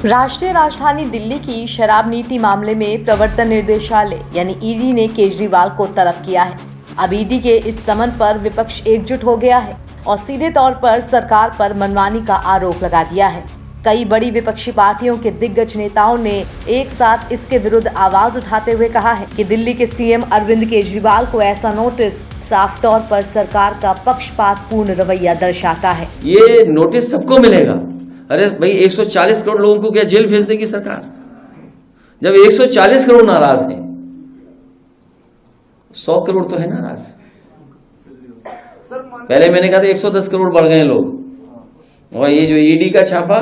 राष्ट्रीय राजधानी दिल्ली की शराब नीति मामले में प्रवर्तन निर्देशालय यानी ईडी ने केजरीवाल को तलब किया है। अब ईडी के इस समन पर विपक्ष एकजुट हो गया है और सीधे तौर पर सरकार पर मनमानी का आरोप लगा दिया है। कई बड़ी विपक्षी पार्टियों के दिग्गज नेताओं ने एक साथ इसके विरुद्ध आवाज उठाते हुए कहा है कि दिल्ली के सीएम अरविंद केजरीवाल को ऐसा नोटिस साफ तौर पर सरकार का पक्षपातपूर्ण रवैया दर्शाता है। ये नोटिस सबको मिलेगा। अरे भाई 140 करोड़ लोगों को क्या जेल भेज देगी सरकार? जब 140 करोड़ नाराज हैं, 100 करोड़ तो है नाराज। पहले मैंने कहा था 110 करोड़ बढ़ गए लोग, और ये जो ईडी का छापा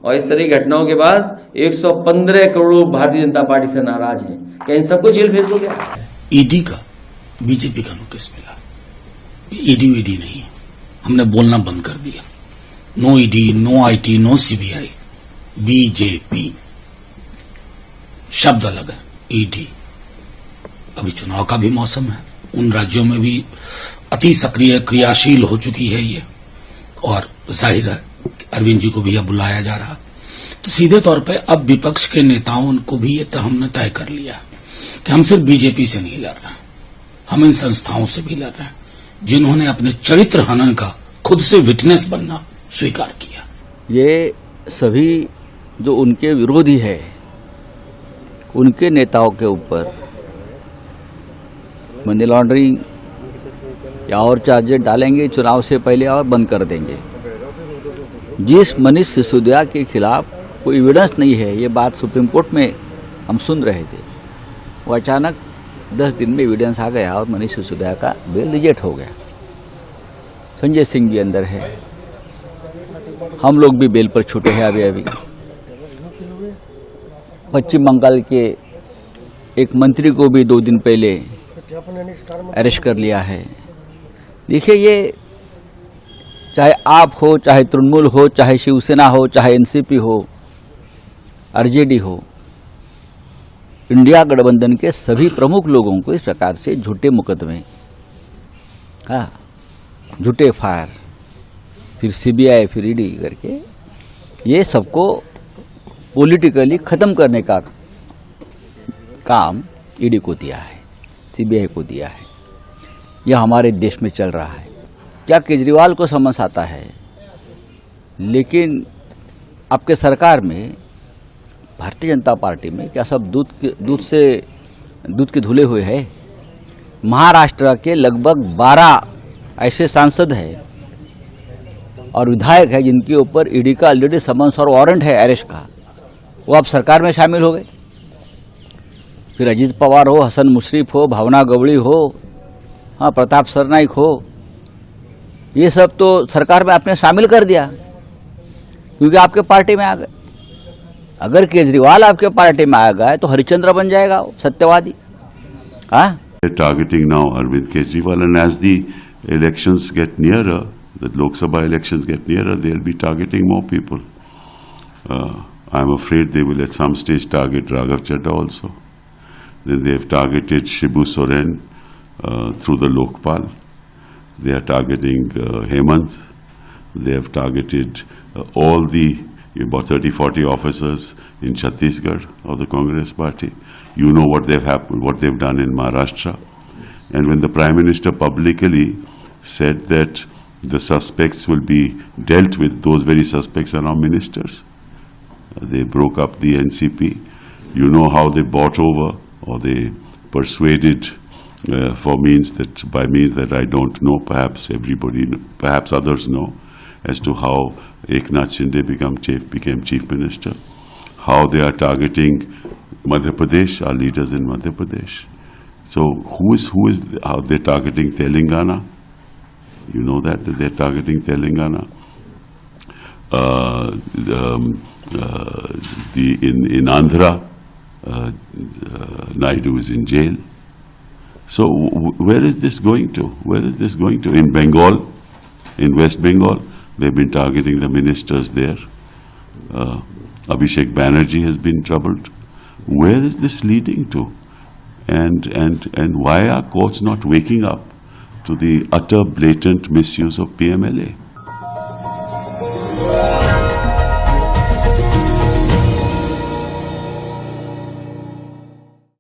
और इस तरह की घटनाओं के बाद 115 करोड़ भारतीय जनता पार्टी से नाराज हैं। क्या इन सबको जेल भेज दोगे? ईडी का बीजेपी का नोटिस मिला। ईडी नहीं, हमने बोलना बंद कर दिया। No ED, no IT, no CBI, BJP शब्द अलग है। ईडी अभी चुनाव का भी मौसम है, उन राज्यों में भी अति सक्रिय क्रियाशील हो चुकी है ये, और जाहिर है अरविंद जी को भी अब बुलाया जा रहा। तो सीधे तौर पे अब विपक्ष के नेताओं को भी ये हमने तय कर लिया कि हम सिर्फ बीजेपी से नहीं लड़ रहे, हम इन संस्थाओं से भी लड़ रहे हैं जिन्होंने अपने चरित्र हनन का खुद से विटनेस बनना स्वीकार किया। ये सभी जो उनके विरोधी है, उनके नेताओं के ऊपर मनी लॉन्ड्रिंग या और चार्जेस डालेंगे चुनाव से पहले और बंद कर देंगे। जिस मनीष सिसोदिया के खिलाफ कोई एविडेंस नहीं है, ये बात सुप्रीम कोर्ट में हम सुन रहे थे, वो अचानक 10 दिन में एविडेंस आ गया और मनीष सिसोदिया का बेल रिजेक्ट हो गया। संजय सिंह भी अंदर है, हम लोग भी बेल पर छूटे हैं। अभी पश्चिम बंगाल के एक मंत्री को भी 2 दिन पहले अरेस्ट कर लिया है। देखिए, ये चाहे आप हो, चाहे तृणमूल हो, चाहे शिवसेना हो, चाहे एनसीपी हो, आरजेडी हो, इंडिया गठबंधन के सभी प्रमुख लोगों को इस प्रकार से झूठे मुकदमे, झूठे फायर, फिर सीबीआई, फिर ईडी करके ये सबको पॉलिटिकली खत्म करने का काम ईडी को दिया है, सीबीआई को दिया है। यह हमारे देश में चल रहा है। क्या केजरीवाल को समझ आता है? लेकिन आपके सरकार में, भारतीय जनता पार्टी में क्या सब दूध के धुले हुए हैं? महाराष्ट्र के लगभग 12 ऐसे सांसद हैं और विधायक है जिनके ऊपर ईडी का ऑलरेडी समन्स और वारंट है अरेस्ट का, वो अब सरकार में शामिल हो गए। फिर अजीत पवार हो, हसन मुश्रीफ हो, भावना गवड़ी हो, प्रताप सरनाइक हो, ये सब तो सरकार में आपने शामिल कर दिया क्योंकि आपके पार्टी में आ गए। अगर केजरीवाल आपके पार्टी में आ गए तो हरिश्चंद्र बन जाएगा सत्यवादी। Targeting now Arvind Kejriwal, and as the elections get nearer, the Lok Sabha elections get nearer, they'll be targeting more people. I'm afraid they will at some stage target Raghav Chadha also. Then they have targeted Shibu Soren through the Lokpal. They are targeting Hemant. They have targeted all the about 30-40 officers in Chhattisgarh of the Congress party. You know what they've done in Maharashtra. And when the Prime Minister publicly said that the suspects will be dealt with, those very suspects are now ministers. They broke up the NCP. You know how they bought over, or they persuaded by means that I don't know, perhaps others know, as to how Eknath Shinde became Chief Minister, how they are targeting Madhya Pradesh, our leaders in Madhya Pradesh. So how they're targeting Telangana? You know that they're targeting Telangana. In Andhra, Naidu is in jail. So where is this going to? Where is this going to? In Bengal, in West Bengal, they've been targeting the ministers there. Abhishek Banerjee has been troubled. Where is this leading to? And why are courts not waking up to the utter blatant misuse of PMLA?